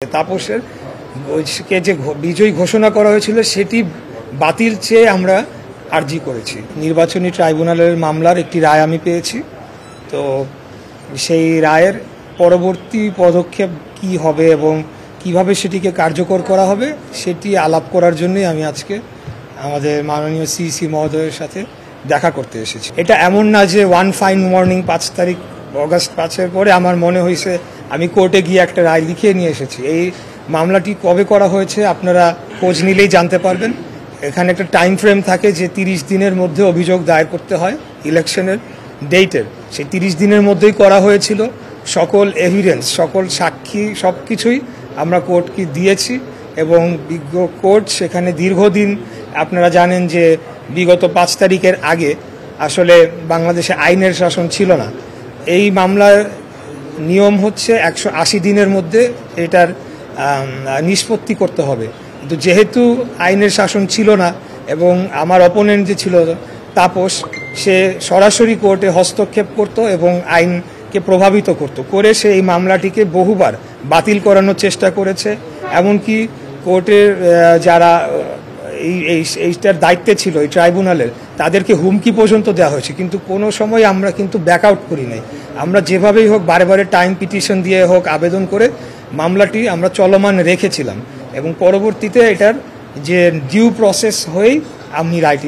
তাপসের কে যে বিজয়ী ঘোষণা করা হয়েছিল সেটি বাতিল চেয়ে আমরা আর্জি করেছি। নির্বাচনী ট্রাইব্যুনালের মামলার একটি রায় আমি পেয়েছি, তো সেই রায়ের পরবর্তী পদক্ষেপ কি হবে এবং কিভাবে সেটিকে কার্যকর করা হবে সেটি আলাপ করার জন্যই আমি আজকে আমাদের মাননীয় সিইসি মহোদয়ের সাথে দেখা করতে এসেছি। এটা এমন না যে ওয়ান ফাইন মর্নিং 5 তারিখ অগাস্ট 5-এর পরে আমার মনে হয়েছে আমি কোর্টে গিয়ে একটা রায় লিখিয়ে নিয়ে এসেছি। এই মামলাটি কবে করা হয়েছে আপনারা খোঁজ নিলেই জানতে পারবেন। এখানে একটা টাইম ফ্রেম থাকে যে 30 দিনের মধ্যে অভিযোগ দায়ের করতে হয় ইলেকশনের ডেটের। সেই 30 দিনের মধ্যেই করা হয়েছিল। সকল এভিডেন্স, সকল সাক্ষী সব কিছুই আমরা কোর্টকে দিয়েছি এবং বিজ্ঞ কোর্ট সেখানে দীর্ঘদিন আপনারা জানেন যে বিগত 5 তারিখের আগে আসলে বাংলাদেশে আইনের শাসন ছিল না। এই মামলার নিয়ম হচ্ছে 180 দিনের মধ্যে এটার নিষ্পত্তি করতে হবে, কিন্তু যেহেতু আইনের শাসন ছিল না এবং আমার অপোনেন্ট যে ছিল তাপস, সে সরাসরি কোর্টে হস্তক্ষেপ করত এবং আইনকে প্রভাবিত করত করে সে এই মামলাটিকে বহুবার বাতিল করানোর চেষ্টা করেছে। এমনকি কোর্টের যারা এইটার দায়িত্বে ছিল এই ট্রাইব্যুনালের, তাদেরকে হুমকি পর্যন্ত দেওয়া হয়েছে, কিন্তু কোনো সময় আমরা কিন্তু ব্যাক আউট করি নাই। আমরা যেভাবেই হোক বারে বারে টাইম পিটিশন দিয়ে হোক আবেদন করে মামলাটি আমরা চলমান রেখেছিলাম এবং পরবর্তীতে এটার যে ডিউ প্রসেস হয়েই আমি রায়টি